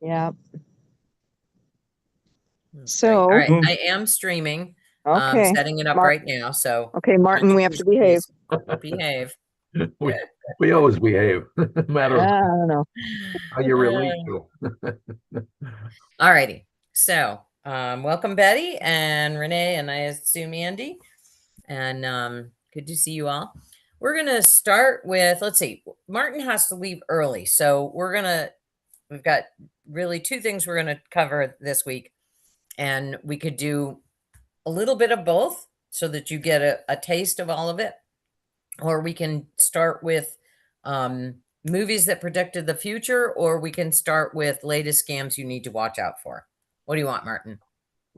Yeah. That's great. So, All right, I am streaming. okay. Setting it up Mark, right now. So okay, Martin, we have to behave. behave. We we always behave, no matter I don't know. how you relate to. All righty. So, welcome Betty and Renee, and I assume Andy. And good to see you all. We're gonna start with, let's see, Martin has to leave early. So we've got really two things we're gonna cover this week. And we could do a little bit of both so that you get a taste of all of it. Or we can start with movies that predicted the future, or we can start with latest scams you need to watch out for. What do you want, Martin?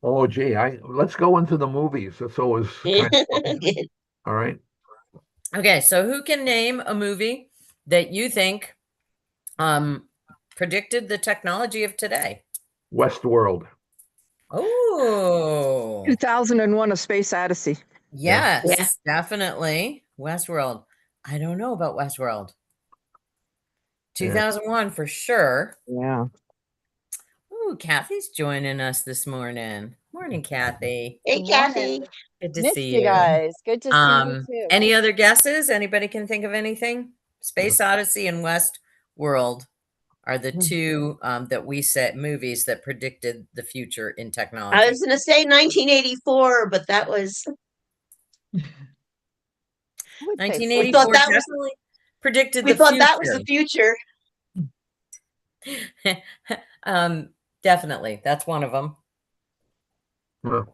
Oh, gee, let's go into the movies. That's always kind of fun. All right. Okay, so who can name a movie that you think predicted the technology of today? Westworld. Oh, 2001: A Space Odyssey. yes, Yeah. definitely. Westworld. I don't know about Westworld. 2001 for sure. Yeah. Ooh, Kathy's joining us this morning. Morning, Kathy. Hey, Good Kathy. morning. Good to Missed see you you. guys. Good to see you too. Any other guesses? Anybody can think of anything? Space Odyssey and Westworld are the two that we set movies that predicted the future in I technology. was going to say 1984, but that was, I would say 1984 We thought that was- definitely predicted we the thought future. that was the future. Definitely. That's one of them. Huh.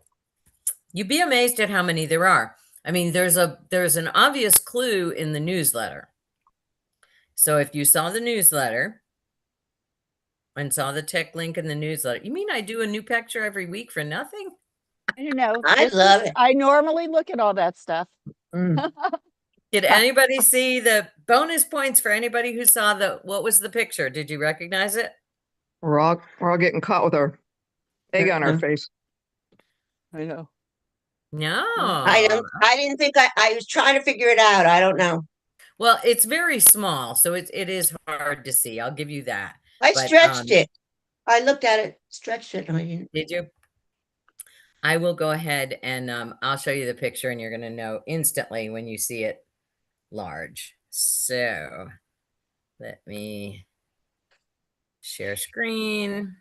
You'd be amazed at how many there are. I mean, there's an obvious clue in the newsletter. So if you saw the newsletter and saw the tech link in the newsletter, you mean I do a new picture every week for nothing? I don't know. I love it. I normally look at all that stuff. Did anybody see the bonus points for anybody who saw what was the picture? Did you recognize it? We're all getting caught with our egg on our face. I know. No. I didn't think I was trying to figure it out. I don't know. Well, it's very small, so it is hard to see. I'll give you that. I But, stretched it. I looked at it, stretched it. And I didn't. Did you? I will go ahead and I'll show you the picture and you're going to know instantly when you see it large. So let me share screen.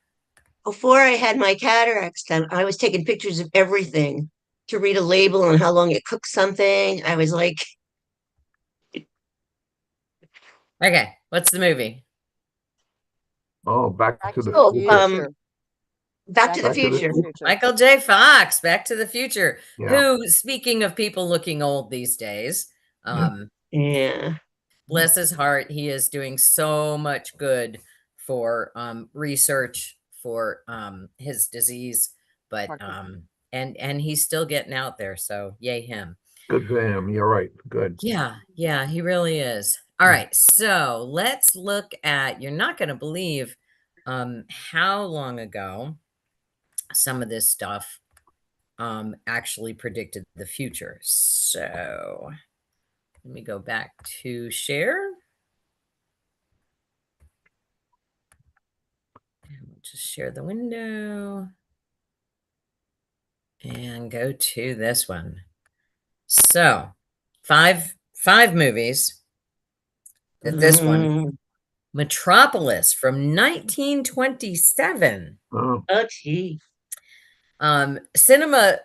Before I had my cataracts done, I was taking pictures of everything to read a label on how long it cooks something. I was like, Okay, what's the movie? Oh, Back to the oh, Future. Back to the Back to the Future. Future. Michael J. Fox, Back to the Future. Yeah. Who, speaking of people looking old these days, Yeah. bless his heart, he is doing so much good for research for his disease, but and he's still getting out there, so yay him. Good for him. You're right. Good. Yeah, he really is. All right, so let's look at, you're not going to believe how long ago some of this stuff actually predicted the future. So let me go back to share. And we'll just share the window and go to this one. So five movies. This one, Metropolis from 1927. Oh, Gee. Cinema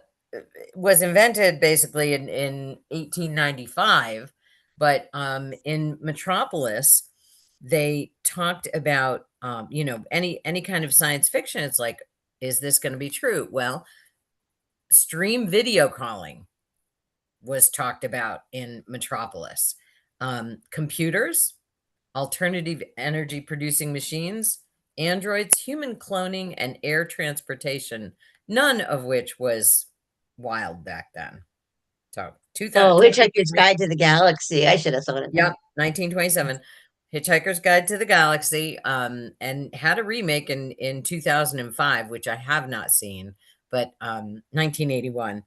was invented basically in 1895, but in Metropolis, they talked about any kind of science fiction. It's like, is this going to be true? Well, stream video calling was talked about in Metropolis. Computers, alternative energy producing machines, androids, human cloning, and air transportation, none of which was wild back then. So 2000. Oh, Hitchhiker's Guide to the Galaxy. I should have thought of that. Yep, 1927. Hitchhiker's Guide to the Galaxy, and had a remake in 2005, which I have not seen, but 1981.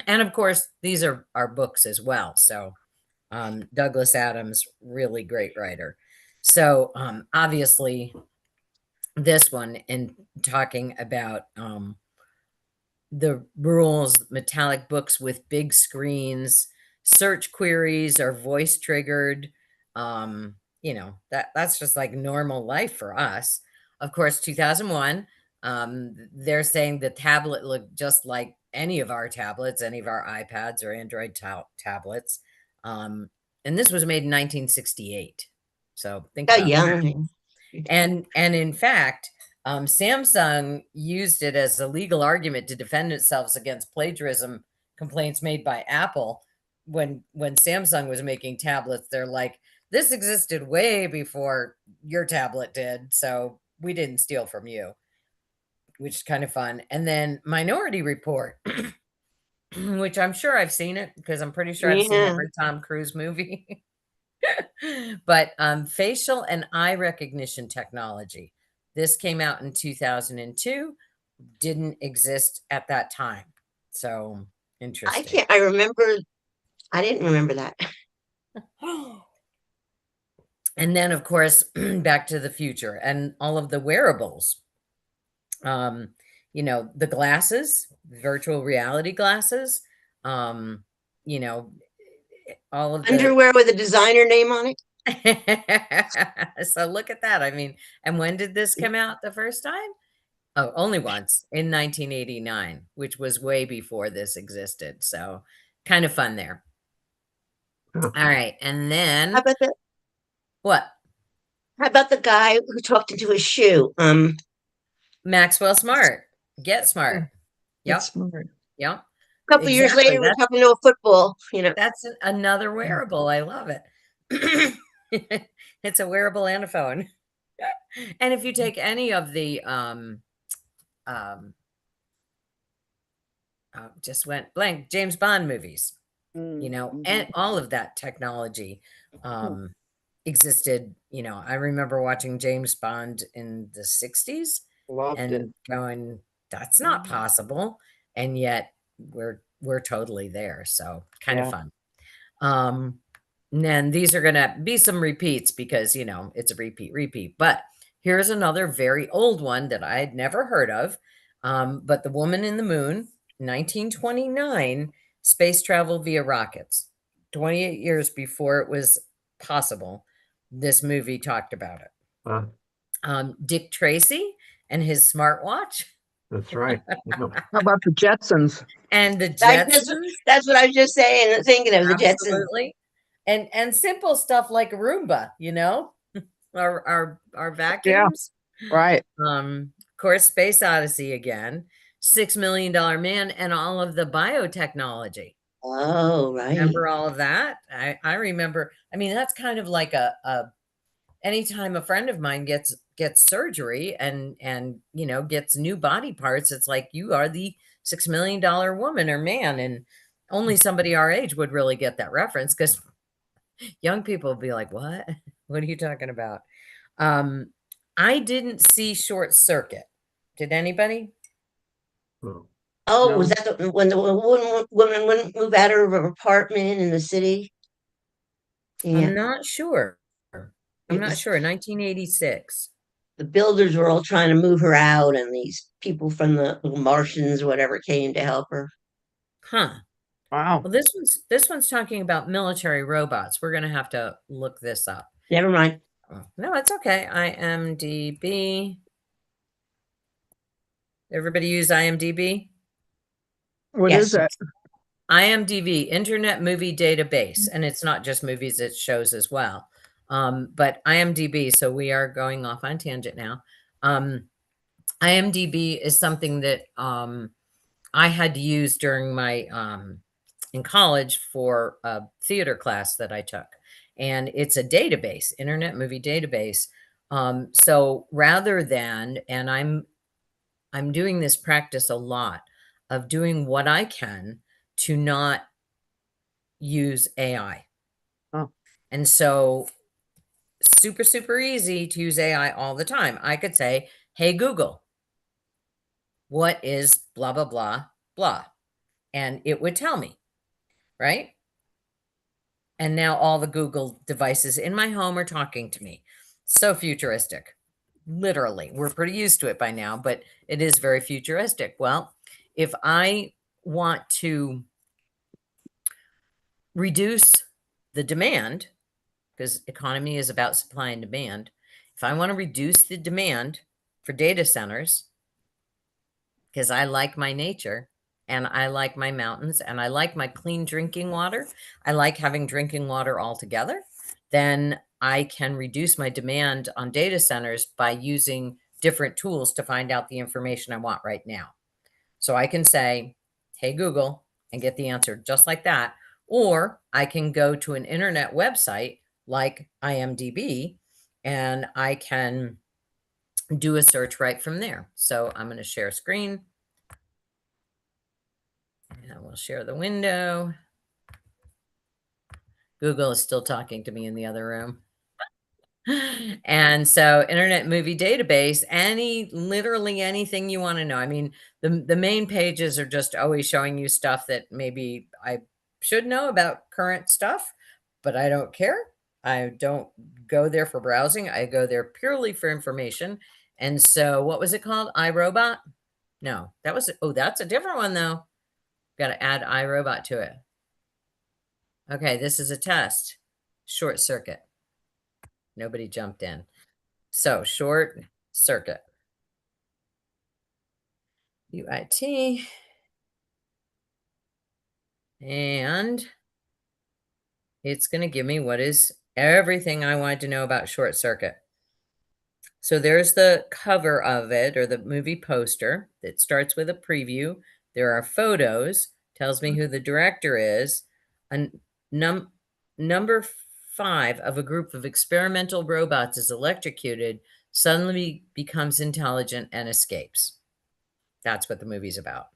And of course, these are books as well. So Douglas Adams, really great writer. So obviously, this one and talking about the rules, metallic books with big screens, search queries are voice triggered. That's just like normal life for us. Of course, 2001, they're saying the tablet looked just like any of our tablets, any of our iPads or Android tablets. And this was made in 1968. So think How about that. young. And in fact, Samsung used it as a legal argument to defend itself against plagiarism complaints made by Apple. When Samsung was making tablets, they're like, this existed way before your tablet did, so we didn't steal from you, which is kind of fun. And then Minority Report, which I'm sure I've seen it because I'm pretty sure I've seen Yeah. every Tom Cruise movie. But facial and eye recognition technology. This came out in 2002, didn't exist at that time. So interesting. I didn't remember that. And then, of course, Back to the Future and all of the wearables. The glasses, virtual reality glasses, all of the Underwear with a designer name on it. So look at that. I mean, and when did this come out the first time? Oh, only once in 1989, which was way before this existed. So kind of fun there. Huh. All right. And then How about what? how about the guy who talked into his shoe? Maxwell Smart. Get smart. Yep. That's smart. Yep. A couple years Exactly, later, we're talking to a football, That's another wearable. I love it. It's a wearable and a phone. And if you take any of the just went blank, James Bond movies, and all of that technology existed. I remember watching James Bond in the 60s Loved it. and going, that's not possible. And yet we're totally there. So kind of Yeah. fun. And then these are going to be some repeats because, it's a repeat. But here's another very old one that I had never heard of. But The Woman in the Moon, 1929, space travel via rockets. 28 years before it was possible, this movie talked about it. Dick Tracy and his smartwatch. That's right. How about the Jetsons? And the That's Jetsons. that's what I was just saying, thinking of the Jetsons. Absolutely. And simple stuff like Roomba, our vacuums. Right. Of course, Space Odyssey again, $6 Million Man, and all of the biotechnology. Oh, right. Remember all of that? I remember. I mean, that's kind of like anytime a friend of mine gets surgery and gets new body parts, it's like, you are the $6 million woman or man, and only somebody our age would really get that reference, because young people will be like, what are you talking about? I didn't see Short Circuit. Did anybody? Oh, was No. that when the woman wouldn't move out of her apartment in the city? Yeah, I'm not sure. It was- 1986. the builders were all trying to move her out, and these people from the Martians or whatever came to help her. Huh. Wow. Well, this one's talking about military robots. We're gonna have to look this up. Never mind. Oh, no, it's okay. IMDb. Everybody use IMDb? What is Yes. that? IMDb, Internet Movie Database, and it's not just movies, it's shows as well. But IMDb, so we are going off on tangent now. IMDb is something that I had to use during my in college for a theater class that I took, and it's a database, Internet Movie Database. So rather than, and I'm doing this practice a lot of doing what I can to not use AI. Oh. And so super, super easy to use AI all the time. I could say, hey, Google, what is blah, blah, blah, blah? And it would tell me, right? And now all the Google devices in my home are talking to me. So futuristic. literally. We're pretty used to it by now, but it is very futuristic. Well, if I want to reduce the demand, because economy is about supply and demand, if I want to reduce the demand for data centers, because I like my nature and I like my mountains and I like my clean drinking water, I like having drinking water altogether, then I can reduce my demand on data centers by using different tools to find out the information I want right now. So I can say, hey, Google, and get the answer just like that. Or I can go to an internet website like IMDb and I can do a search right from there. So I'm going to share screen. And we'll share the window. Google is still talking to me in the other room. And so Internet Movie Database, literally anything you want to know. I mean, the main pages are just always showing you stuff that maybe I should know about current stuff, but I don't care. I don't go there for browsing. I go there purely for information. And so what was it called? iRobot? No, that was, oh, that's a different one though. Got to add iRobot to it. Okay, this is a test. Short circuit. Nobody jumped in. So short circuit. UIT. And it's going to give me what is everything I wanted to know about short circuit. So there's the cover of it, or the movie poster that starts with a preview. There are photos, tells me who the director is. Number 5 of a group of experimental robots is electrocuted, suddenly becomes intelligent and escapes. That's what the movie's about.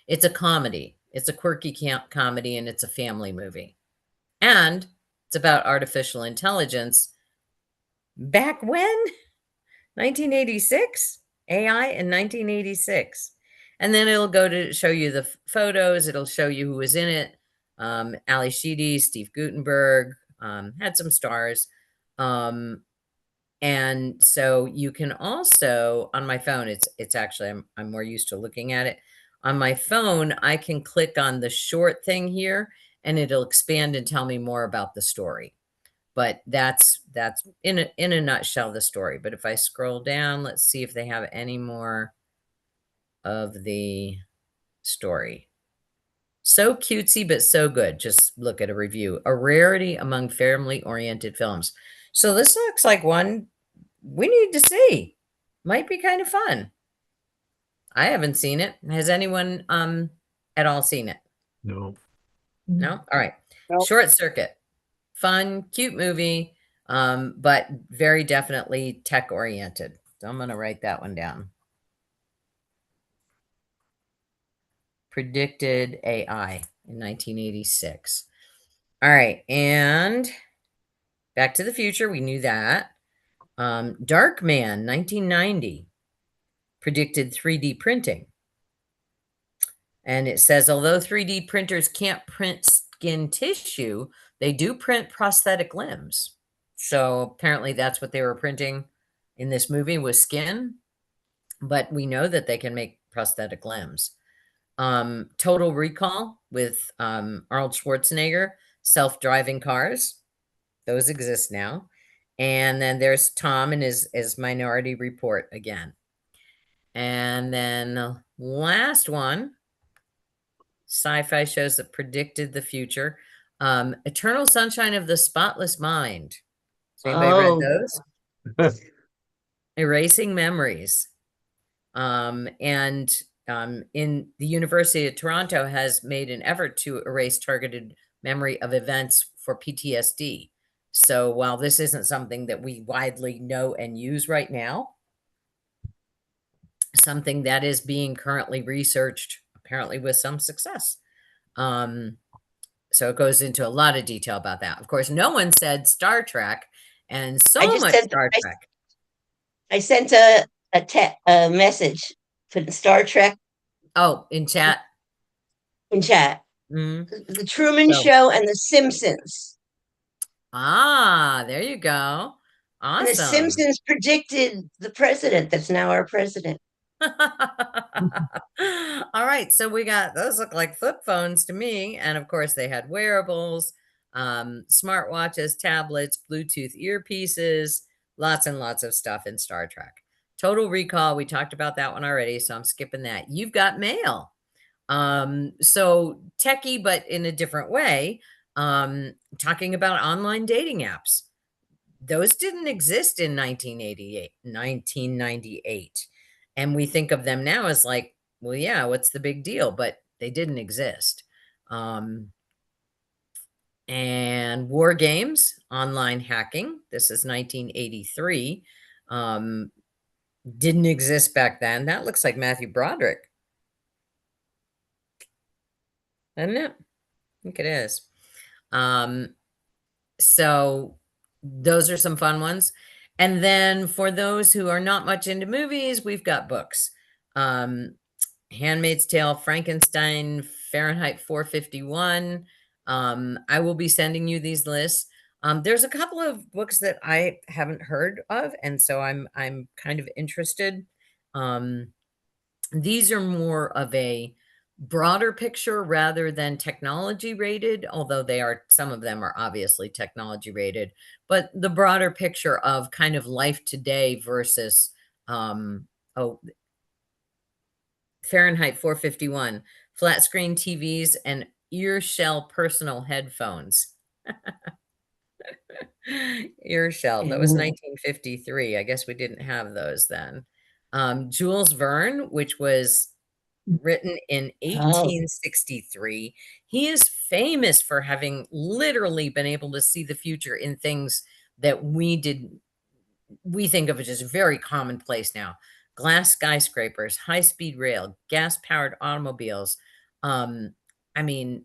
It's a comedy. It's a quirky comedy, and it's a family movie. And it's about artificial intelligence. Back when? 1986? AI in 1986. And then it'll go to show you the photos. It'll show you who was in it. Ali Sheedy, Steve Guttenberg, had some stars. And so you can also, on my phone, it's actually, I'm more used to looking at it. On my phone, I can click on the short thing here and it'll expand and tell me more about the story. But that's in a nutshell the story. But if I scroll down, let's see if they have any more of the story. So cutesy, but so good. Just look at a review. A rarity among family-oriented films. So this looks like one we need to see. Might be kind of fun. I haven't seen it. Has anyone at all seen it? No. No? All right. Nope. Short Circuit. Fun, cute movie, but very definitely tech-oriented. So I'm going to write that one down. Predicted AI in 1986. All right. And Back to the Future. We knew that. Darkman, 1990. Predicted 3D printing. And it says, although 3D printers can't print skin tissue, they do print prosthetic limbs. So apparently that's what they were printing in this movie, was skin. But we know that they can make prosthetic limbs. Total Recall with Arnold Schwarzenegger, self-driving cars. Those exist now. And then there's Tom and his Minority Report again. And then the last one, sci-fi shows that predicted the future. Eternal Sunshine of the Spotless Mind. Has anybody read those? Erasing Memories. In the University of Toronto has made an effort to erase targeted memory of events for PTSD. So while this isn't something that we widely know and use right now, something that is being currently researched, apparently with some success. So it goes into a lot of detail about that. Of course, no one said Star Trek, and so much Star Trek. I sent a message for the Star Trek. Oh, in chat. In chat. Mm-hmm. The Truman Show and The Simpsons. Ah, there you go. And the Awesome. Simpsons predicted the president that's now our president. All right, so we got those look like flip phones to me, and of course they had wearables, smartwatches, tablets, Bluetooth earpieces, lots and lots of stuff in Star Trek. Total Recall, we talked about that one already, so I'm skipping that. You've Got Mail. So techie, but in a different way, talking about online dating apps. Those didn't exist in 1998. And we think of them now as like, well, yeah, what's the big deal? But they didn't exist. And War Games, online hacking. This is 1983. Didn't exist back then. That looks like Matthew Broderick. Doesn't it? I think it is. So those are some fun ones. And then for those who are not much into movies, we've got books. Handmaid's Tale, Frankenstein, Fahrenheit 451. I will be sending you these lists. There's a couple of books that I haven't heard of, and so I'm kind of interested. These are more of a broader picture rather than technology rated, although some of them are obviously technology rated, but the broader picture of kind of life today versus Fahrenheit 451, flat screen TVs and earshell personal headphones. Earshell, that was 1953. I guess we didn't have those then. Jules Verne, which was written in 1863. He is famous for having literally been able to see the future in things that we think of as just very commonplace now. Glass skyscrapers, high-speed rail, gas-powered automobiles. I mean,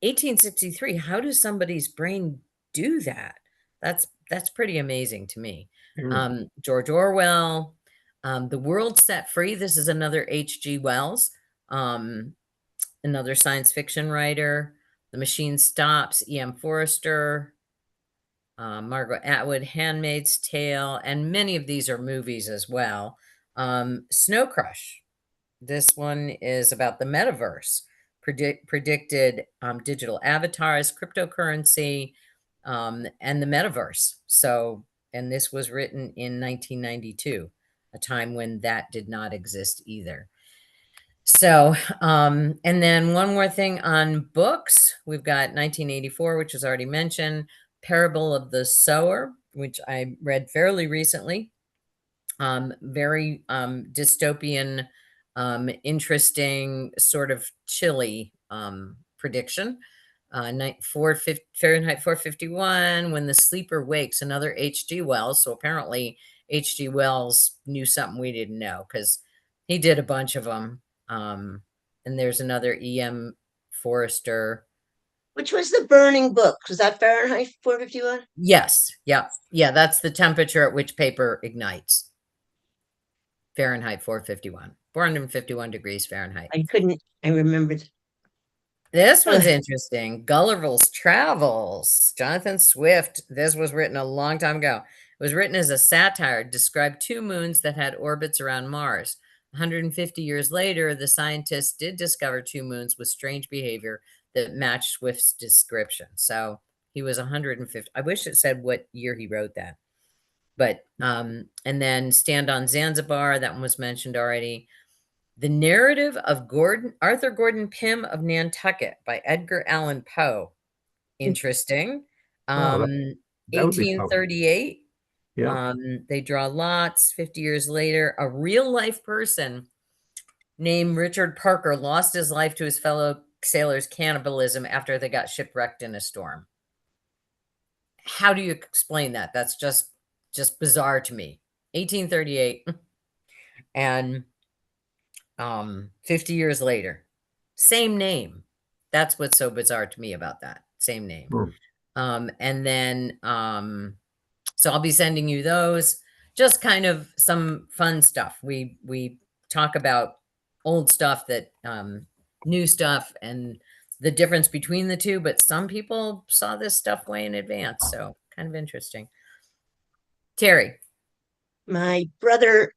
1863, how does somebody's brain do that? That's pretty amazing to me. George Orwell, The World Set Free. This is another H.G. Wells, another science fiction writer. The Machine Stops, E.M. Forrester, Margaret Atwood, Handmaid's Tale, and many of these are movies as well. Snow Crush. This one is about the metaverse, predicted digital avatars, cryptocurrency, and the metaverse. So, and this was written in 1992, a time when that did not exist either. So, and then one more thing on books. We've got 1984, which was already mentioned, Parable of the Sower, which I read fairly recently. Very dystopian, interesting, sort of chilly prediction. Fahrenheit 451, When the Sleeper Wakes, another H.G. Wells. So apparently H.G. Wells knew something we didn't know because he did a bunch of them. And there's another E.M. Forrester. Which was the burning book? Was that Fahrenheit 451? Yes. Yeah. That's the temperature at which paper ignites. Fahrenheit 451, 451 degrees Fahrenheit. I remembered. This one's interesting. Gulliver's Travels, Jonathan Swift. This was written a long time ago. It was written as a satire, described 2 moons that had orbits around Mars. 150 years later, the scientists did discover 2 moons with strange behavior that matched Swift's description. So he was 150. I wish it said what year he wrote that. But, and then Stand on Zanzibar, that one was mentioned already. The Narrative of Arthur Gordon Pym of Nantucket by Edgar Allan Poe. Interesting. That would be 1838. Yeah. They draw lots. 50 years later, a real life person named Richard Parker lost his life to his fellow sailors' cannibalism after they got shipwrecked in a storm. How do you explain that? That's just bizarre to me. 1838 and 50 years later, same name. That's what's so bizarre to me about that. Same name. And then so I'll be sending you those. Just kind of some fun stuff. We talk about old stuff, that new stuff, and the difference between the two, but some people saw this stuff way in advance, so kind of interesting. Terry. My brother,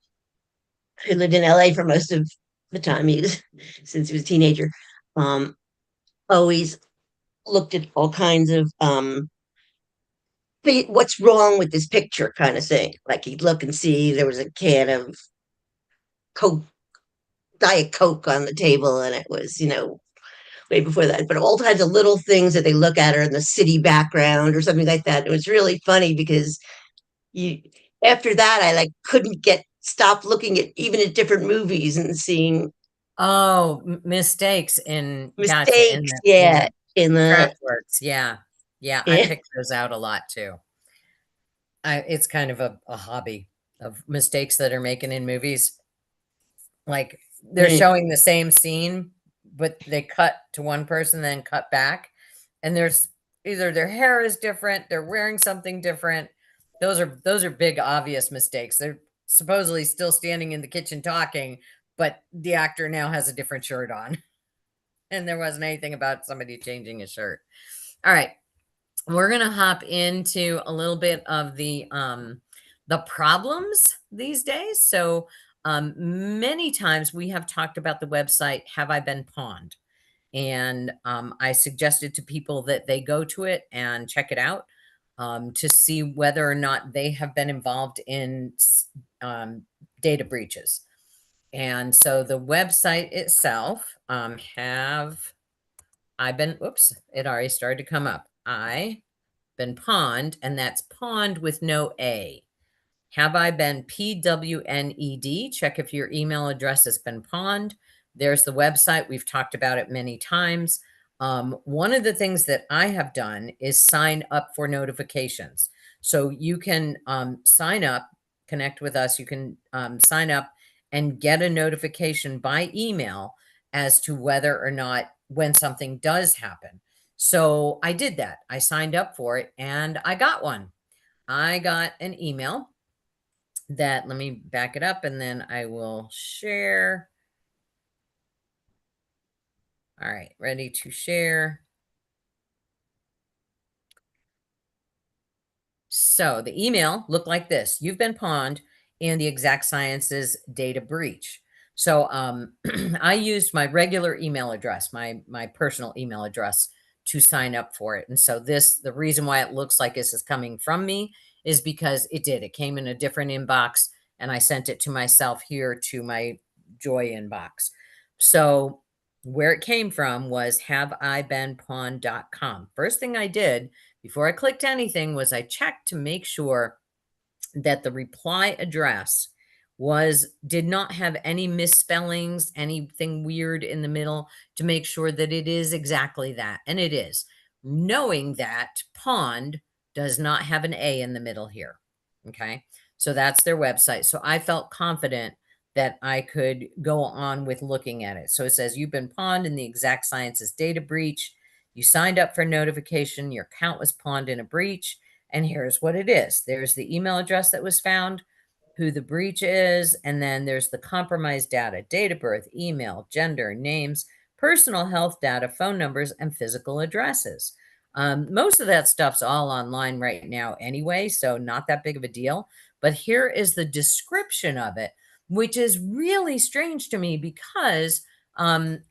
who lived in LA for most of the time since he was a teenager, always looked at all kinds of what's wrong with this picture kind of thing. Like he'd look and see there was a can of Coke, Diet Coke on the table, and it was, way before that. But all kinds of little things that they look at are in the city background or something like that. It was really funny because you after that I like couldn't get stop looking at even at different movies and seeing Oh, mistakes in gotcha in mistakes. the Yeah, in the Craftworks. Yeah. Yeah, I yeah, pick those out a lot too. It's kind of a hobby of mistakes that are making in movies. Like they're right. showing the same scene, but they cut to one person, then cut back. And there's either their hair is different, they're wearing something different. Those are big obvious mistakes. They're supposedly still standing in the kitchen talking, but the actor now has a different shirt on. And there wasn't anything about somebody changing his shirt. All right. We're gonna hop into a little bit of the problems these days. So many times we have talked about the website Have I Been Pawned? And I suggested to people that they go to it and check it out to see whether or not they have been involved in data breaches. And so the website itself have I been, whoops, it already started to come up. I been pawned, and that's pawned with no A. Have I been PWNED? Check if your email address has been pawned. There's the website. We've talked about it many times. One of the things that I have done is sign up for notifications. So you can sign up, connect with us. You can sign up and get a notification by email as to whether or not when something does happen. So I did that. I signed up for it and I got one. I got an email that, let me back it up and then I will share. All right, ready to share. So the email looked like this. You've been pawned in the Exact Sciences data breach. So I used my regular email address, my personal email address to sign up for it. And so the reason why it looks like this is coming from me is because it did. It came in a different inbox and I sent it to myself here to my Joy inbox. So where it came from was haveibenpawned.com. First thing I did before I clicked anything was I checked to make sure that the reply address did not have any misspellings, anything weird in the middle, to make sure that it is exactly that. And it is, knowing that pawned does not have an A in the middle here. Okay. So that's their website. So I felt confident that I could go on with looking at it. So it says you've been pawned in the Exact Sciences data breach. You signed up for notification. Your account was pawned in a breach. And here's what it is. There's the email address that was found, who the breach is, and then there's the compromised data, date of birth, email, gender, names, personal health data, phone numbers, and physical addresses. Most of that stuff's all online right now anyway, so not that big of a deal. But here is the description of it, which is really strange to me because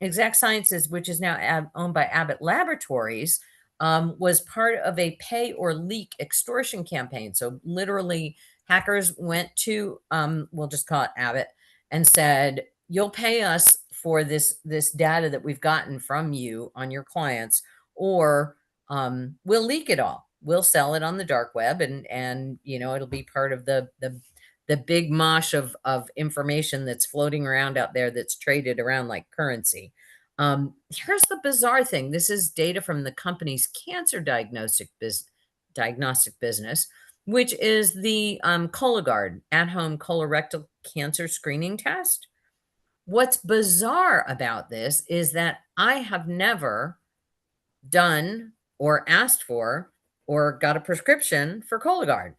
Exact Sciences, which is now owned by Abbott Laboratories, was part of a pay or leak extortion campaign. So literally hackers went to, we'll just call it Abbott, and said, you'll pay us for this data that we've gotten from you on your clients, or we'll leak it all. We'll sell it on the dark web, and it'll be part of the big mosh of information that's floating around out there that's traded around like currency. Here's the bizarre thing. This is data from the company's cancer diagnostic business, which is the Cologuard at-home colorectal cancer screening test. What's bizarre about this is that I have never done or asked for or got a prescription for Cologuard.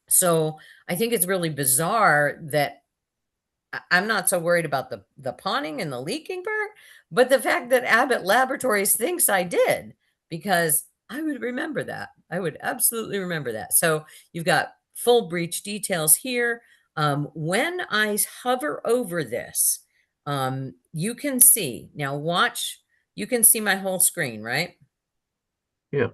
So I think it's really bizarre that I'm not so worried about the pawning and the leaking part, but the fact that Abbott Laboratories thinks I did, because I would remember that. I would absolutely remember that. So you've got full breach details here. When I hover over this, you can see, now watch, you can see my whole screen, right? Yeah.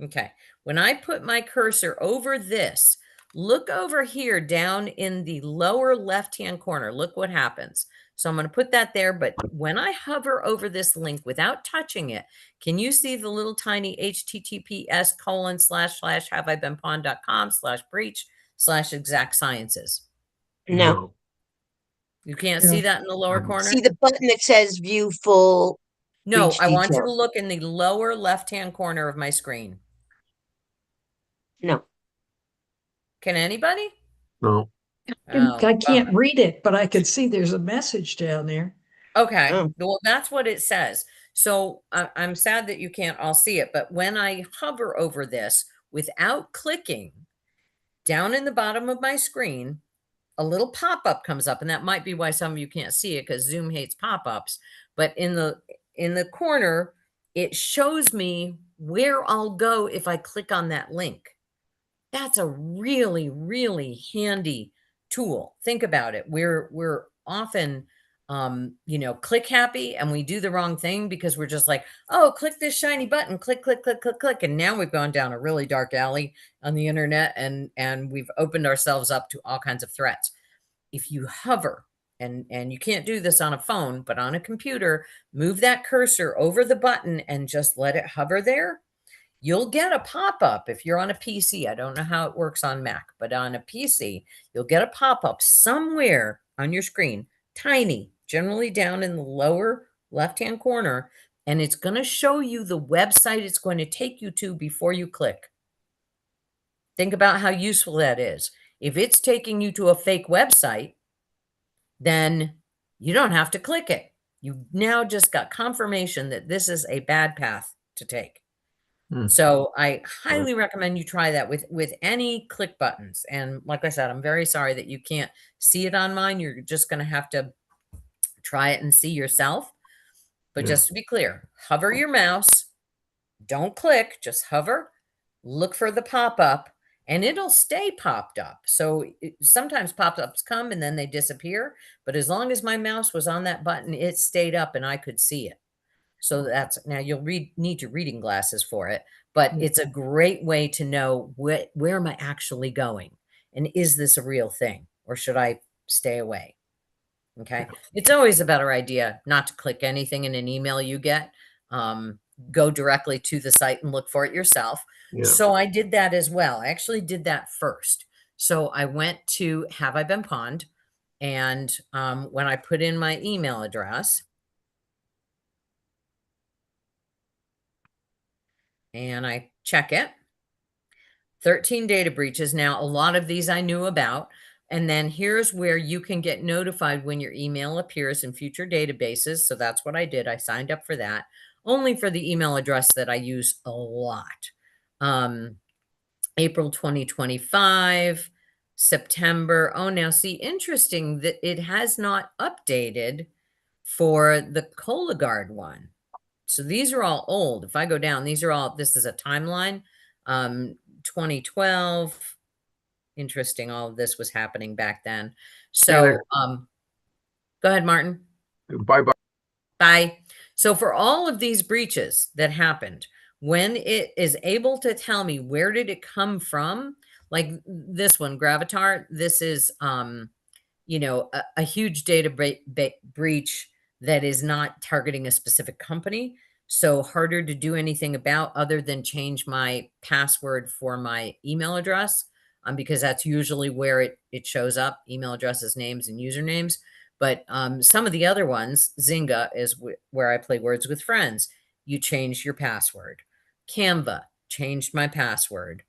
Okay. When I put my cursor over this, look over here down in the lower left-hand corner. Look what happens. So I'm going to put that there. But when I hover over this link without touching it, can you see the little tiny https://haveibeenpawned.com/breach/exact sciences? No. You can't No. see that in the lower corner? See the button that says view full No, breach I want you detail? to look in the lower left-hand corner of my screen. No. Can anybody? No. Oh, I can't read it, but I could see there's a message down there. okay. Oh. Well, that's what it says. So I'm sad that you can't all see it, but when I hover over this without clicking, down in the bottom of my screen, a little pop-up comes up, and that might be why some of you can't see it because Zoom hates pop-ups. But in the corner, it shows me where I'll go if I click on that link. That's a really, really handy tool. Think about it. We're often click happy, and we do the wrong thing because we're just like, oh, click this shiny button, click, click, click, click, click. And now we've gone down a really dark alley on the internet, and we've opened ourselves up to all kinds of threats. If you hover, and you can't do this on a phone, but on a computer, move that cursor over the button and just let it hover there. You'll get a pop-up if you're on a PC. I don't know how it works on Mac, but on a PC, you'll get a pop-up somewhere on your screen, tiny, generally down in the lower left-hand corner, and it's going to show you the website it's going to take you to before you click. Think about how useful that is. If it's taking you to a fake website, then you don't have to click it. You now just got confirmation that this is a bad path to take. So I highly recommend you try that with any click buttons. And like I said, I'm very sorry that you can't see it on mine. You're just going to have to try it and see yourself. But just to be clear, hover your mouse, don't click, just hover, look for the pop-up, and it'll stay popped up. So sometimes pop-ups come and then they disappear. But as long as my mouse was on that button, it stayed up and I could see it. So that's, now you'll need your reading glasses for it, but it's a great way to know where am I actually going? And is this a real thing, or should I stay away? Okay. It's always a better idea not to click anything in an email you get. Go directly to the site and look for it yourself. Yeah. So I did that as well. I actually did that first. So I went to Have I Been Pawned? And when I put in my email address, and I check it, 13 data breaches. Now, a lot of these I knew about. And then here's where you can get notified when your email appears in future databases. So that's what I did. I signed up for that, only for the email address that I use a lot. April 2025, September. Oh, now see, interesting that it has not updated for the Cologuard one. So these are all old. If I go down, these are all, this is a timeline. 2012. Interesting. All of this was happening back then. So go ahead, Martin. Bye-bye. Bye. So for all of these breaches that happened, when it is able to tell me where did it come from, like this one, Gravatar, this is, a huge data breach that is not targeting a specific company. So harder to do anything about other than change my password for my email address, because that's usually where it shows up, email addresses, names, and usernames. But some of the other ones, Zynga is where I play Words with Friends. You change your password. Canva, changed my password.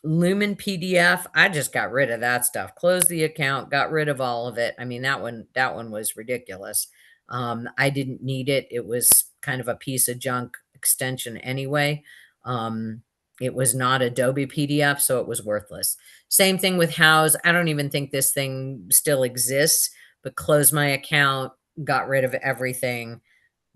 Lumen PDF, I just got rid of that stuff. Closed the account, got rid of all of it. I mean, that one was ridiculous. I didn't need it. It was kind of a piece of junk extension anyway. It was not Adobe PDF, so it was worthless. Same thing with House. I don't even think this thing still exists, but closed my account, got rid of everything.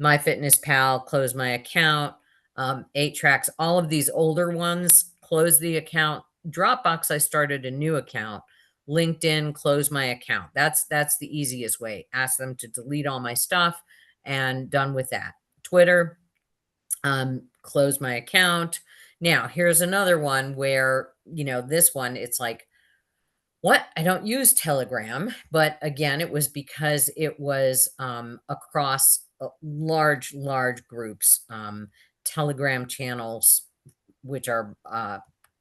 MyFitnessPal, closed my account. 8Tracks, all of these older ones, closed the account, Dropbox, I started a new account. LinkedIn, close my account. That's the easiest way. Ask them to delete all my stuff and done with that. Twitter, close my account. Now, here's another one where, this one, it's like, what? I don't use Telegram, but again, it was because it was across large groups, Telegram channels, which are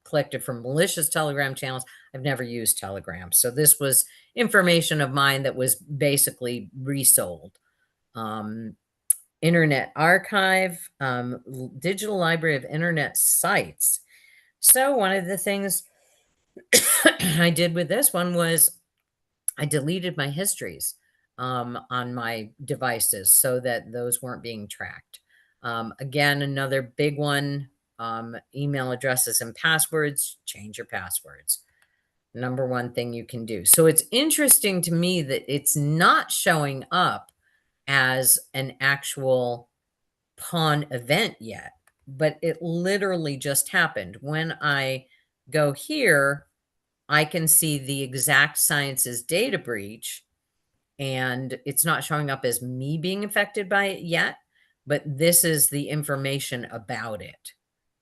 collected from malicious Telegram channels. I've never used Telegram. So this was information of mine that was basically resold. Internet Archive, Digital Library of Internet Sites. So one of the things I did with this one was I deleted my histories on my devices so that those weren't being tracked. Again, another big one, email addresses and passwords, change your passwords. Number one thing you can do. So it's interesting to me that it's not showing up as an actual pawn event yet, but it literally just happened. When I go here, I can see the Exact Sciences data breach, and it's not showing up as me being affected by it yet, but this is the information about it.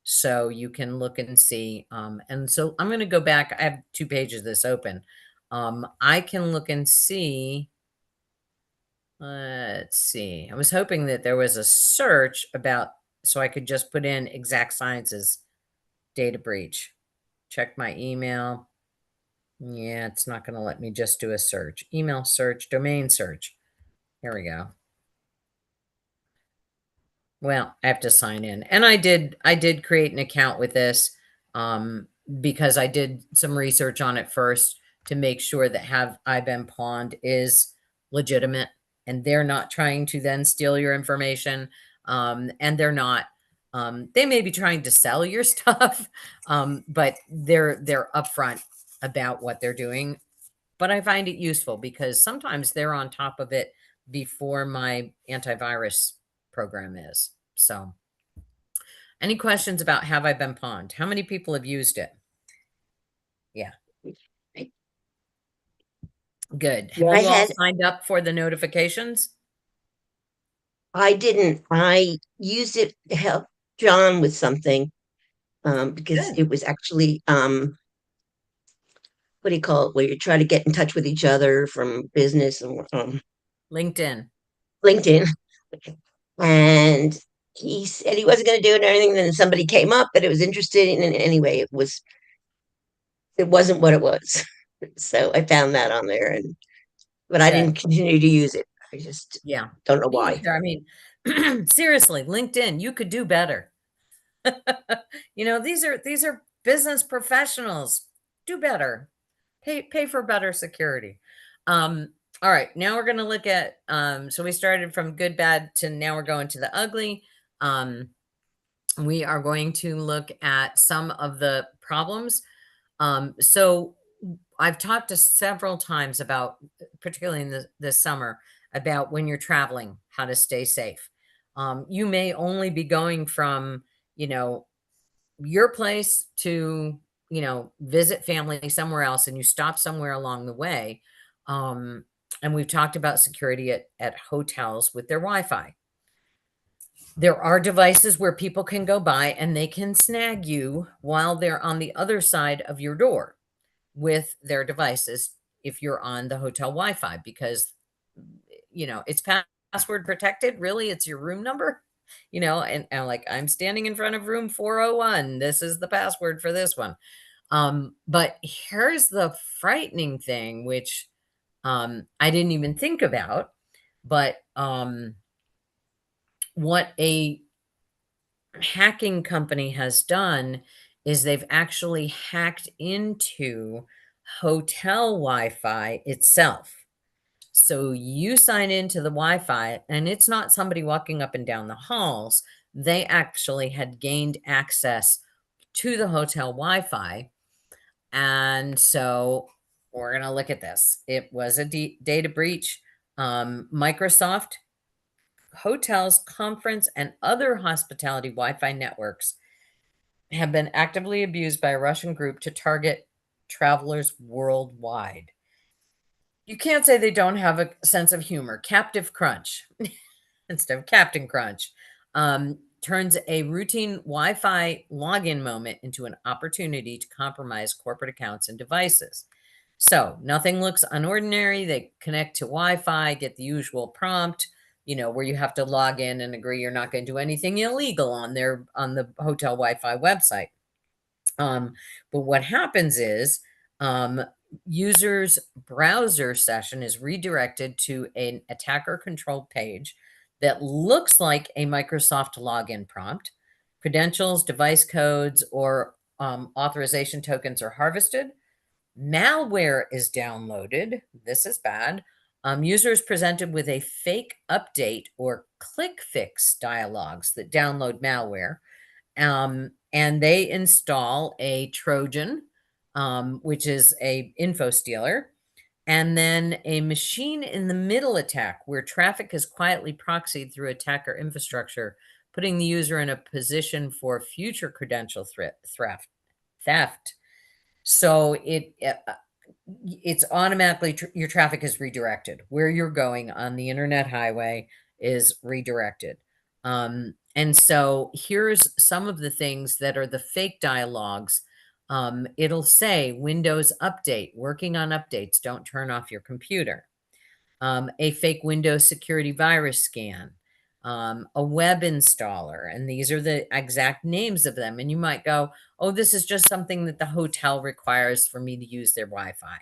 So you can look and see. And so I'm going to go back. I have 2 pages of this open. I can look and see. Let's see. I was hoping that there was a search about, so I could just put in Exact Sciences data breach. Check my email. Yeah, it's not going to let me just do a search. Email search, domain search. Here we go. Well, I have to sign in. And I did create an account with this because I did some research on it first to make sure that Have I Been Pawned is legitimate and they're not trying to then steal your information. And they're not. They may be trying to sell your stuff, but they're upfront about what they're doing. But I find it useful because sometimes they're on top of it before my antivirus program is. So any questions about Have I Been Pawned? How many people have used it? Yeah. Good. Have I you all had- signed up for the notifications? I didn't. I used it to help John with something because Good. it was actually what do you call it? Where you try to get in touch with each other from business and LinkedIn. LinkedIn. And he said he wasn't going to do it or anything. Then somebody came up that it was interested in. And anyway, it wasn't what it was. So I found that on there, but I Good. didn't continue to use it. I just Yeah. don't know Me why. either. I mean, seriously, LinkedIn, you could do better. These are business professionals. Do better. Pay for better security. All right, now we're going to look at so we started from good, bad to now we're going to the ugly. We are going to look at some of the problems. So I've talked to several times about, particularly in this summer, about when you're traveling, how to stay safe. You may only be going from, your place to, visit family somewhere else, and you stop somewhere along the way. And we've talked about security at hotels with their Wi-Fi. There are devices where people can go by and they can snag you while they're on the other side of your door with their devices if you're on the hotel Wi-Fi, because it's password protected. Really, it's your room number, and like, I'm standing in front of room 401. This is the password for this one. But here's the frightening thing, which I didn't even think about, but what a hacking company has done is they've actually hacked into hotel Wi-Fi itself. So you sign into the Wi-Fi, and it's not somebody walking up and down the halls. They actually had gained access to the hotel Wi-Fi. And so we're going to look at this. It was a data breach. Microsoft, hotels, conference, and other hospitality Wi-Fi networks have been actively abused by a Russian group to target travelers worldwide. You can't say they don't have a sense of humor. Captive Crunch, instead of Captain Crunch, turns a routine Wi-Fi login moment into an opportunity to compromise corporate accounts and devices. So nothing looks unordinary. They connect to Wi-Fi, get the usual prompt, where you have to log in and agree you're not going to do anything illegal on the hotel Wi-Fi website. But what happens is users' browser session is redirected to an attacker controlled page that looks like a Microsoft login prompt. Credentials, device codes, or authorization tokens are harvested. Malware is downloaded. This is bad. Users presented with a fake update or click fix dialogues that download malware. And they install a Trojan, which is a info stealer, and then a machine in the middle attack where traffic is quietly proxied through attacker infrastructure, putting the user in a position for future credential theft. So it's automatically your traffic is redirected. Where you're going on the internet highway is redirected. And so here's some of the things that are the fake dialogues. It'll say Windows update, working on updates, don't turn off your computer. A fake Windows security virus scan, a web installer, and these are the exact names of them. And you might go, oh, this is just something that the hotel requires for me to use their Wi-Fi.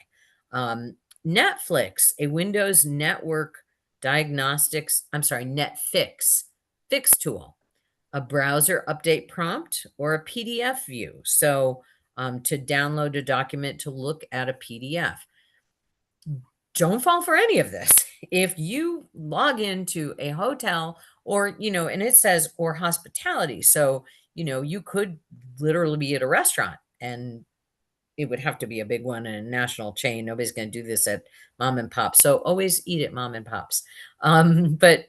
Netflix, a Windows network Netfix fix tool, a browser update prompt, or a PDF view. So to download a document to look at a PDF. Don't fall for any of this. If you log into a hotel or, and it says, or hospitality. So, you could literally be at a restaurant and it would have to be a big one and a national chain. Nobody's going to do this at mom and pop. So always eat at mom and pops. But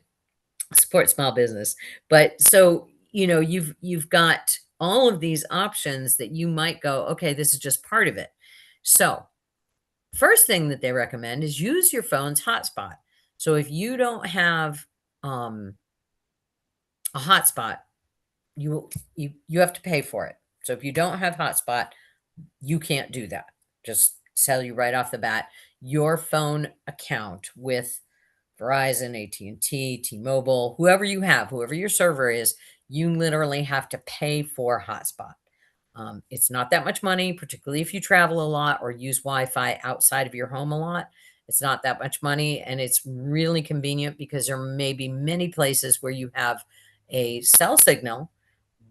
support small business. But so, you've got all of these options that you might go, okay, this is just part of it. So first thing that they recommend is use your phone's hotspot. So if you don't have a hotspot, you have to pay for it. So if you don't have hotspot, you can't do that. Just tell you right off the bat, your phone account with Verizon, AT&T, T-Mobile, whoever your server is, you literally have to pay for hotspot. It's not that much money, particularly if you travel a lot or use Wi-Fi outside of your home a lot. It's not that much money, and it's really convenient because there may be many places where you have a cell signal,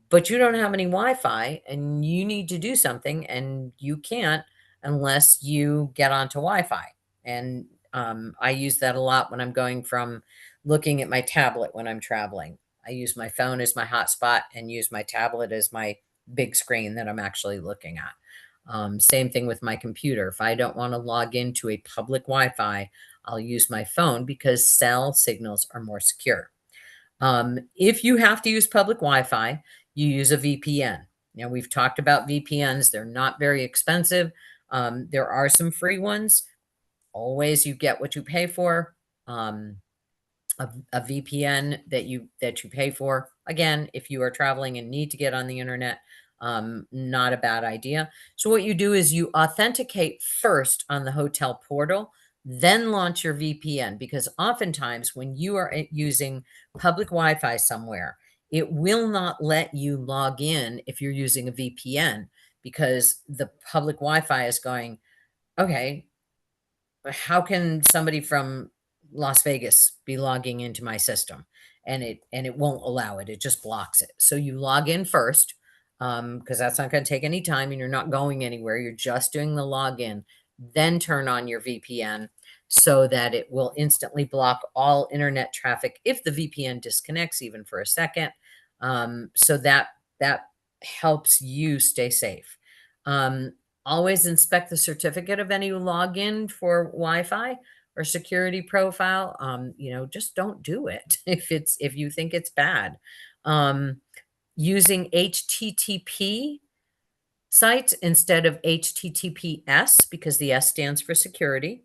but you don't have any Wi-Fi, and you need to do something, and you can't unless you get onto Wi-Fi. And I use that a lot when I'm going from looking at my tablet when I'm traveling. I use my phone as my hotspot and use my tablet as my big screen that I'm actually looking at. Same thing with my computer. If I don't want to log into a public Wi-Fi, I'll use my phone because cell signals are more secure. If you have to use public Wi-Fi, you use a VPN. Now, we've talked about VPNs. They're not very expensive. There are some free ones. Always you get what you pay for. A VPN that you pay for. Again, if you are traveling and need to get on the internet, not a bad idea. So what you do is you authenticate first on the hotel portal, then launch your VPN, because oftentimes when you are using public Wi-Fi somewhere, it will not let you log in if you're using a VPN, because the public Wi-Fi is going, okay, how can somebody from Las Vegas be logging into my system? And it won't allow it. It just blocks it. So you log in first, because that's not going to take any time and you're not going anywhere. You're just doing the login. Then turn on your VPN so that it will instantly block all internet traffic if the VPN disconnects even for a second. So that helps you stay safe. Always inspect the certificate of any login for Wi-Fi or security profile. Just don't do it if you think it's bad. using HTTP sites instead of HTTPS because the S stands for security.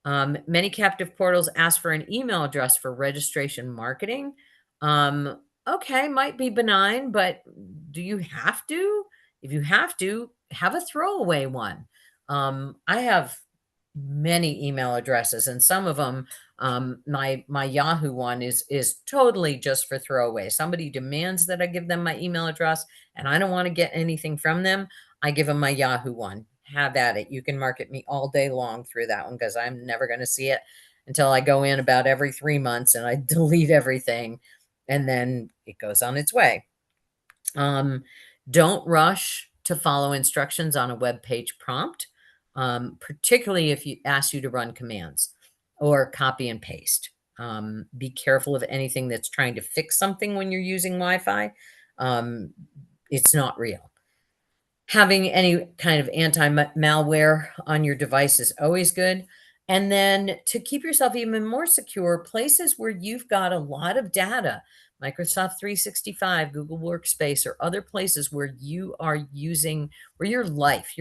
Many captive portals ask for an email address for registration marketing. Okay, might be benign, but do you have to? If you have to, have a throwaway one. I have many email addresses, and some of them, my Yahoo one is totally just for throwaway. Somebody demands that I give them my email address, and I don't want to get anything from them. I give them my Yahoo one. Have at it. You can market me all day long through that one because I'm never going to see it until I go in about every 3 months and I delete everything, and then it goes on its way. Don't rush to follow instructions on a web page prompt, particularly if you ask you to run commands or copy and paste. Be careful of anything that's trying to fix something when you're using Wi-Fi. It's not real. Having any kind of anti-malware on your device is always good. And then to keep yourself even more secure, places where you've got a lot of data, Microsoft 365, Google Workspace, or other places where you are using, where your life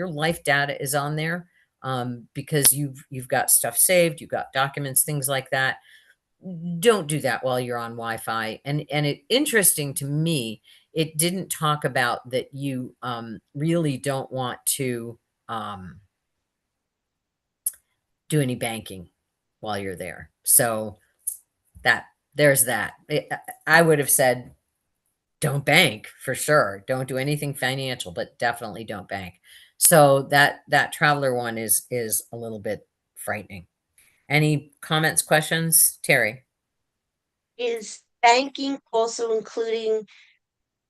data is on there, because you've got stuff saved, you've got documents, things like that. Don't do that while you're on Wi-Fi. And it interesting to me, it didn't talk about that you really don't want to do any banking while you're there. So there's that. I would have said don't bank for sure. Don't do anything financial, but definitely don't bank. So that traveler one is a little bit frightening. Any comments, questions, Terry? Is banking also including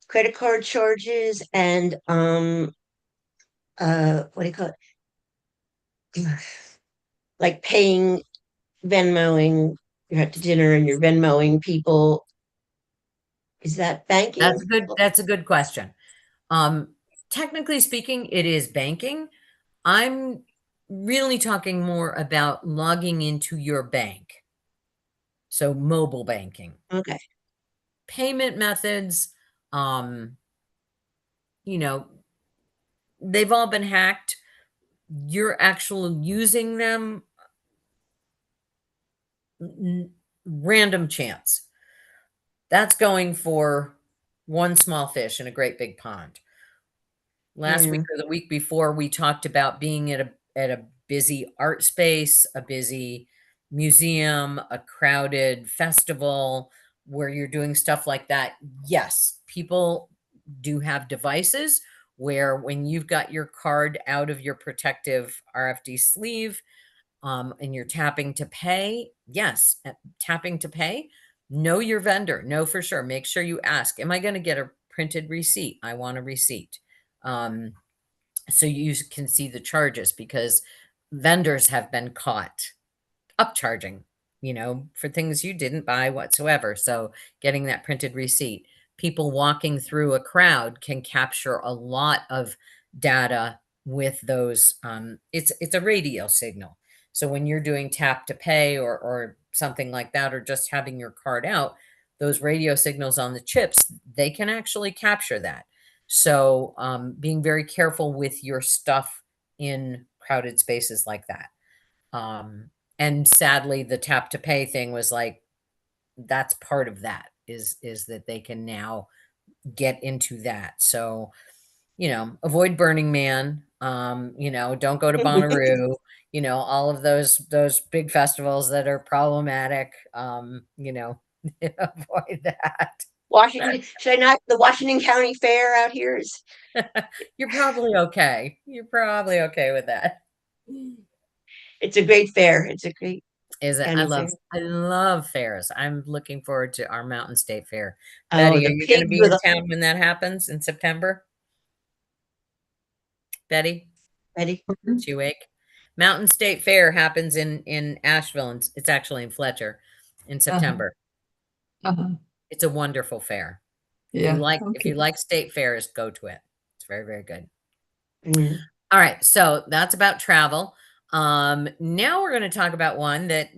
credit card charges and what do you call it? Like paying, Venmoing, you're out to dinner and you're Venmoing people. Is that banking? That's a good question. Technically speaking, it is banking. I'm really talking more about logging into your bank. So mobile banking. Okay. Payment methods, they've all been hacked. You're actually using them random chance. That's going for one small fish in a great big pond. Last week or the week before, we talked about being at a busy art space, a busy museum, a crowded festival where you're doing stuff like that. Yes, people do have devices where when you've got your card out of your protective RFID sleeve, and you're tapping to pay, yes, tapping to pay, know your vendor, know for sure. Make sure you ask, am I going to get a printed receipt? I want a receipt. So you can see the charges, because vendors have been caught upcharging, for things you didn't buy whatsoever. So getting that printed receipt. People walking through a crowd can capture a lot of data with those. It's a radio signal. So when you're doing tap to pay or something like that, or just having your card out, those radio signals on the chips, they can actually capture that. So being very careful with your stuff in crowded spaces like that. And sadly, the tap to pay thing was like, that's part of that, is that they can now get into that. So, avoid Burning Man, don't go to Bonnaroo, all of those big festivals that are problematic, avoid that. Washington, should I not? The Washington County Fair out here is. You're probably okay. You're probably okay with that. It's a great fair. It's a great. Is it? County I love fairs. I'm looking forward to our Mountain State Fair. Oh, Betty, the are you going to pigs be were in the- town when that happens in September? Betty, Ready? is she awake? Mountain State Fair happens in Asheville, and it's actually in Fletcher in September. Uh-huh. It's a wonderful fair. Yeah. If you like state fairs, go to it. It's very, very good. Mm. All right, so that's about travel. Now we're going to talk about one that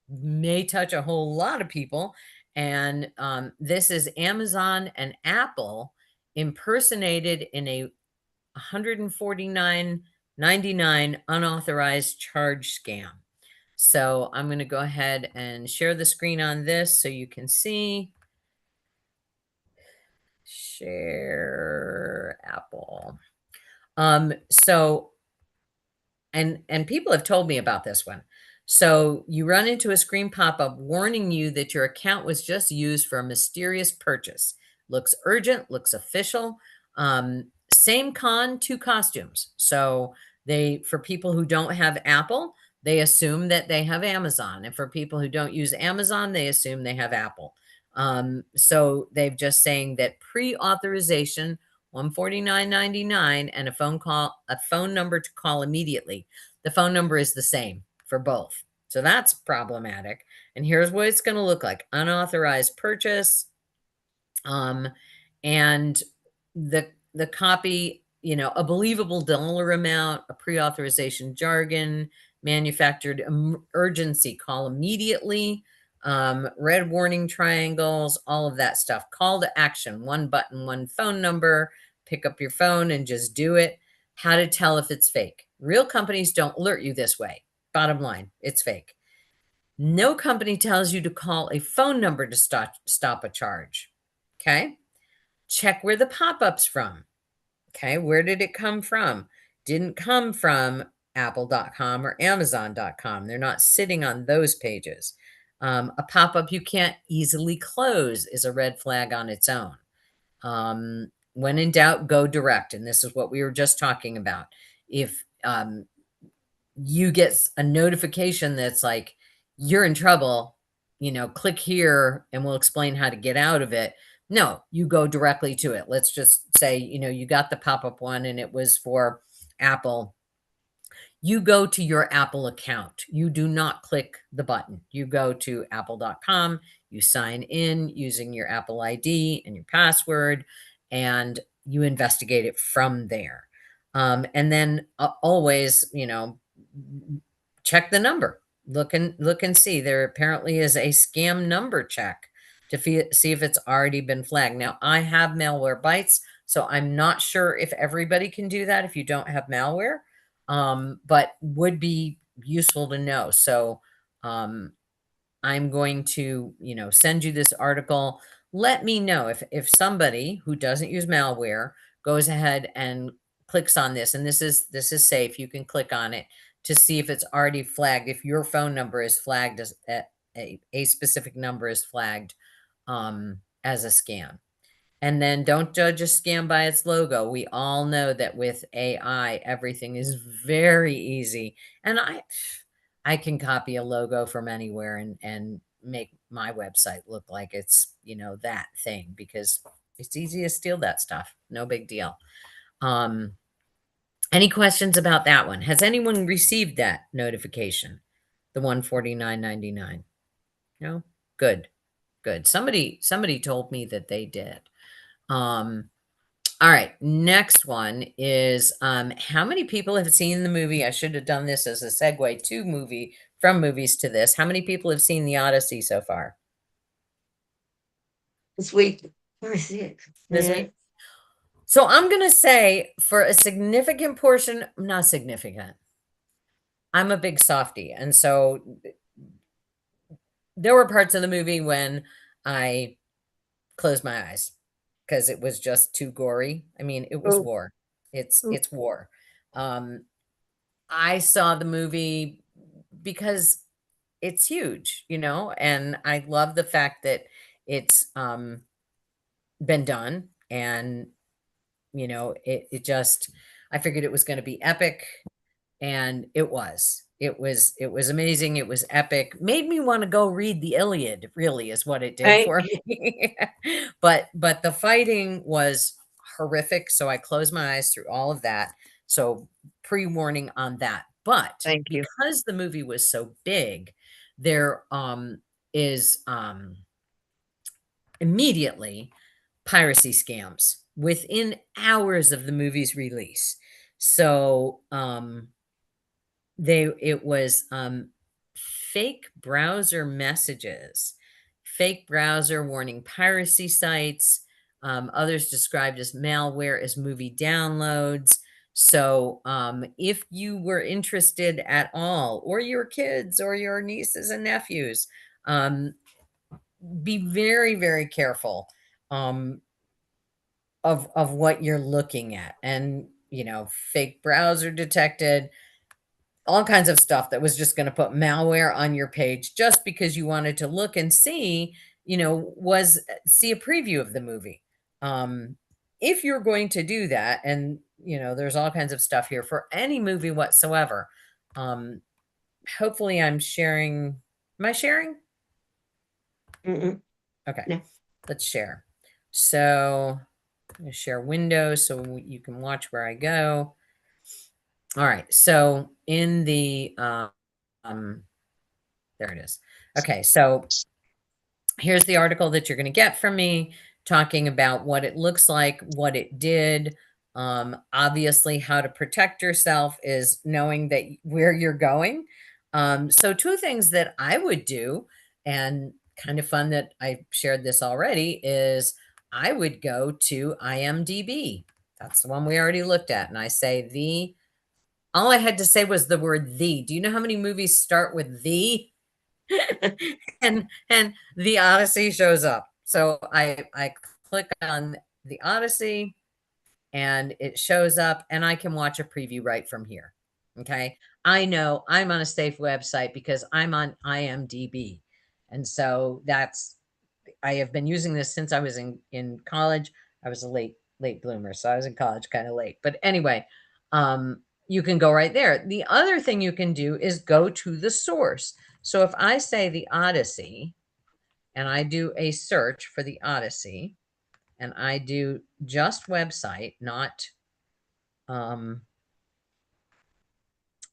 may touch a whole lot of people, And this is Amazon and Apple impersonated in a $149.99 unauthorized charge scam. So I'm going to go ahead and share the screen on this so you can see. Share Apple. So and people have told me about this one. So you run into a screen pop-up warning you that your account was just used for a mysterious purchase. Looks urgent, looks official. Same con, two costumes. So for people who don't have Apple, they assume that they have Amazon. And for people who don't use Amazon, they assume they have Apple. So they've just saying that pre-authorization, $149.99, and a phone number to call immediately. The phone number is the same for both. So that's problematic. And here's what it's going to look like. Unauthorized purchase. And the copy, a believable dollar amount, a pre-authorization jargon, manufactured urgency, call immediately, red warning triangles, all of that stuff. Call to action, one button, one phone number, pick up your phone and just do it. How to tell if it's fake. Real companies don't alert you this way. Bottom line, it's fake. No company tells you to call a phone number to stop a charge. Okay. Check where the pop-up's from. Okay. Where did it come from? Didn't come from apple.com or amazon.com. They're not sitting on those pages. A pop-up you can't easily close is a red flag on its own. When in doubt, go direct. And this is what we were just talking about. If you get a notification that's like, you're in trouble, click here and we'll explain how to get out of it. No, you go directly to it. Let's just say, you got the pop-up one and it was for Apple. You go to your Apple account. You do not click the button. You go to apple.com, you sign in using your Apple ID and your password, and you investigate it from there. And then always, check the number. Look and see. There apparently is a scam number check to see if it's already been flagged. Now, I have Malwarebytes, so I'm not sure if everybody can do that if you don't have malware, but would be useful to know. So I'm going to, send you this article. Let me know if somebody who doesn't use malware goes ahead and clicks on this, and this is safe. You can click on it to see if it's already flagged. If your phone number is flagged as a specific number is flagged as a scam. And then don't judge a scam by its logo. We all know that with AI, everything is very easy. And I can copy a logo from anywhere and make my website look like it's, that thing, because it's easy to steal that stuff. No big deal. Any questions about that one? Has anyone received that notification? The $149.99? No? Good. Somebody told me that they did. All right. Next one is, how many people have seen the movie? I should have done this as a segue from movies to this. How many people have seen The Odyssey so far? This week. Where is it? This week? So I'm going to say for a significant portion, not significant. I'm a big softie. And so there were parts of the movie when I closed my eyes because it was just too gory. I mean, it was war. It's war. I saw the movie because it's huge, and I love the fact that it's been done, and it just, I figured it was going to be epic, and it was amazing. It was epic. Made me want to go read the Iliad, really, is what it did for me. But the fighting was horrific, so I closed my eyes through all of that. So pre-warning on that. But Thank you. because the movie was so big, there is immediately piracy scams within hours of the movie's release. So it was fake browser messages, fake browser warning piracy sites. Others described as malware as movie downloads. So if you were interested at all, or your kids or your nieces and nephews, be very, very careful of what you're looking at. And, you know, fake browser detected, all kinds of stuff that was just going to put malware on your page just because you wanted to look and see, you know, see a preview of the movie. If you're going to do that, and, you know, there's all kinds of stuff here for any movie whatsoever. Hopefully I'm sharing. Am I sharing? Mm-mm. Okay, No. let's share. So I'm going to share windows so you can watch where I go. All right. So in the, there it is. Okay. So here's the article that you're going to get from me, talking about what it looks like, what it did. Obviously, how to protect yourself is knowing that where you're going. So two things that I would do, and kind of fun that I shared this already, is I would go to IMDb. That's the one we already looked at. And I say all I had to say was the word the. Do you know how many movies start with the? and the Odyssey shows up. So I click on the Odyssey and it shows up, and I can watch a preview right from here. Okay. I know I'm on a safe website because I'm on IMDb. And so I have been using this since I was in college. I was a late bloomer, so I was in college kind of late. But anyway, you can go right there. The other thing you can do is go to the source. So if I say the Odyssey and I do a search for the Odyssey, and I do just website, not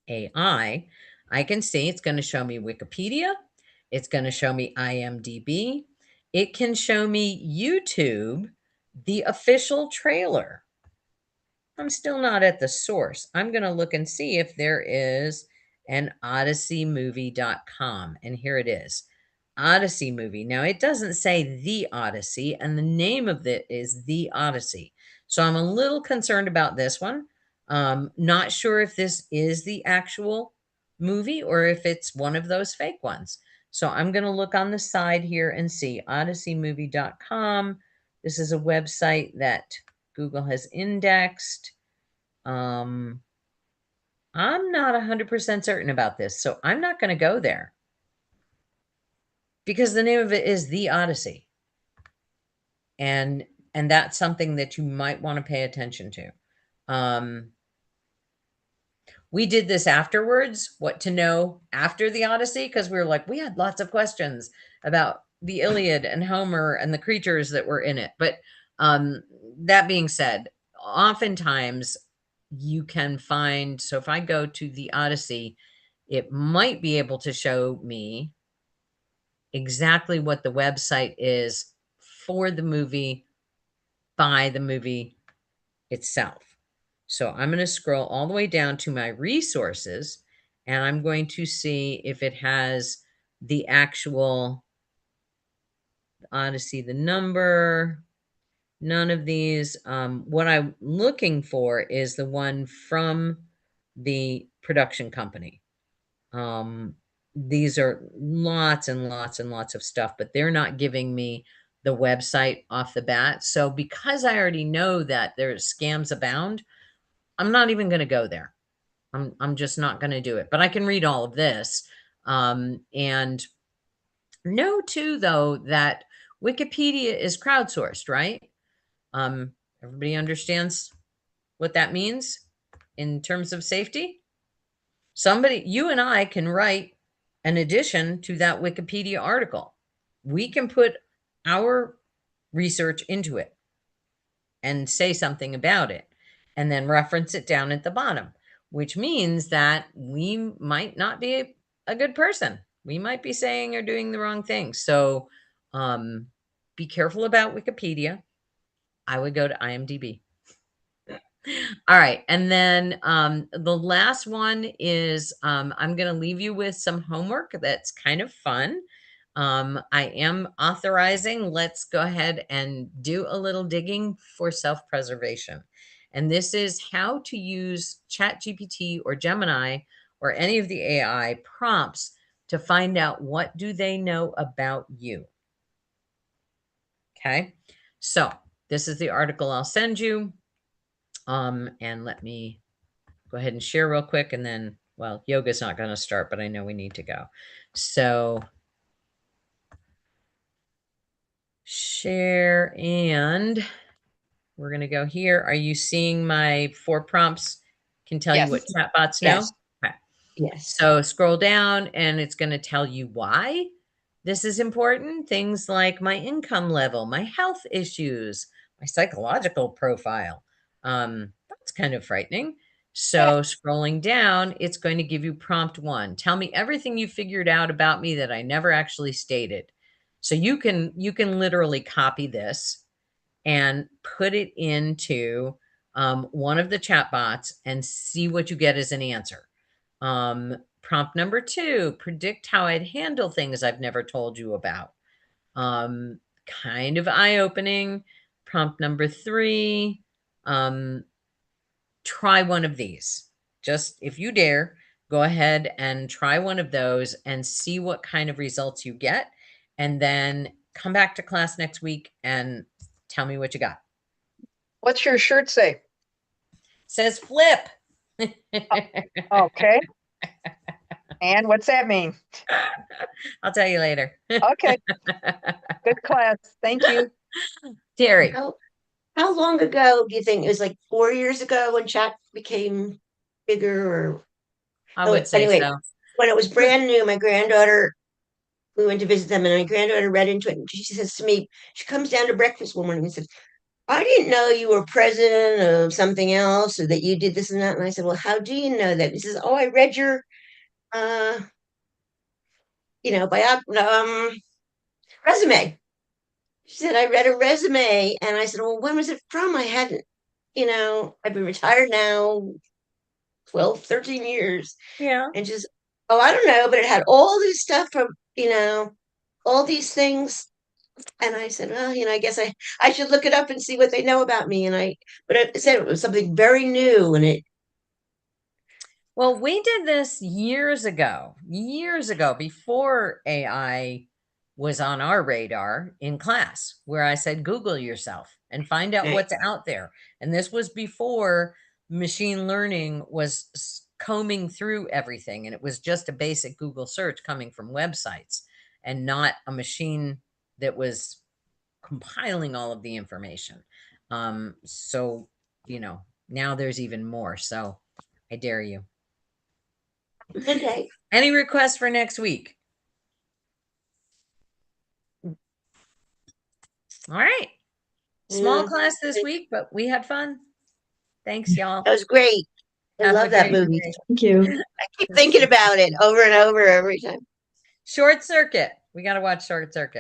AI, I can see it's going to show me Wikipedia. It's going to show me IMDb. It can show me YouTube, the official trailer. I'm still not at the source. I'm going to look and see if there is an odysseymovie.com. And here it is. Odyssey movie. Now, it doesn't say The Odyssey, and the name of it is The Odyssey. So I'm a little concerned about this one. Not sure if this is the actual movie or if it's one of those fake ones. So I'm going to look on the side here and see odysseymovie.com. This is a website that Google has indexed. I'm not 100% certain about this, so I'm not going to go there because the name of it is The Odyssey. And that's something that you might want to pay attention to. We did this afterwards, what to know after the Odyssey, because we were like, we had lots of questions about the Iliad and Homer and the creatures that were in it. But that being said, oftentimes you can find, so if I go to the Odyssey, it might be able to show me exactly what the website is for the movie by the movie itself. So I'm going to scroll all the way down to my resources, and I'm going to see if it has the actual Odyssey, the number. None of these. What I'm looking for is the one from the production company. These are lots and lots and lots of stuff, but they're not giving me the website off the bat. So because I already know that there's scams abound, I'm not even going to go there. I'm just not going to do it. But I can read all of this. And know too, though, that Wikipedia is crowdsourced, right? Everybody understands what that means in terms of safety? You and I can write an addition to that Wikipedia article. We can put our research into it and say something about it and then reference it down at the bottom, which means that we might not be a good person. We might be saying or doing the wrong thing. So be careful about Wikipedia. I would go to IMDb. All right. And then the last one is I'm going to leave you with some homework that's kind of fun. I am authorizing, let's go ahead and do a little digging for self-preservation. And this is how to use ChatGPT or Gemini or any of the AI prompts to find out what do they know about you. Okay, so this is the article I'll send you. And let me go ahead and share real quick, and then, well, yoga's not going to start, but I know we need to go. So share, and we're going to go here. Are you seeing my 4 prompts? Can tell you what chatbots know? Yes. Okay. Yes. So scroll down and it's going to tell you why this is important. Things like my income level, my health issues, my psychological profile. That's kind of frightening. So scrolling down, it's going to give you prompt 1. Tell me everything you figured out about me that I never actually stated. So you can literally copy this and put it into one of the chat bots and see what you get as an answer. Prompt number 2, predict how I'd handle things I've never told you about. Kind of eye-opening. Prompt number 3, try one of these. Just if you dare, go ahead and try one of those and see what kind of results you get. And then come back to class next week and tell me what you got. What's your shirt say? Says flip. Okay. And what's that mean? I'll tell you later. Okay, good class. Thank you. Terry. How long ago do you think? It was like 4 years ago when chat became bigger, or I would say anyway, so. when it was brand new, my granddaughter, we went to visit them, and my granddaughter read into it, and she says to me, she comes down to breakfast one morning and says, I didn't know you were president of something else, or that you did this and that. And I said, well, how do you know that? He says, oh, I read your resume. She said, I read a resume. And I said, well, when was it from? I hadn't, I've been retired now 12, 13 years. Yeah. And just, oh, I don't know, but it had all this stuff from, all these things. And I said, well, I guess I should look it up and see what they know about me. But it said it was something very new, and Well, we did this years ago, before AI was on our radar in class, where I said, Google yourself and find out Right. what's out there. And this was before machine learning was combing through everything. And it was just a basic Google search coming from websites and not a machine that was compiling all of the information. So, now there's even more. So I dare you. okay. Any requests for next week? All right. Small Yeah. class this week, but we had fun. Thanks, y'all. That was great. I Have a love that great movie. day. Thank you. I keep thinking about it over and over every time. Short Circuit. We got to watch Short Circuit.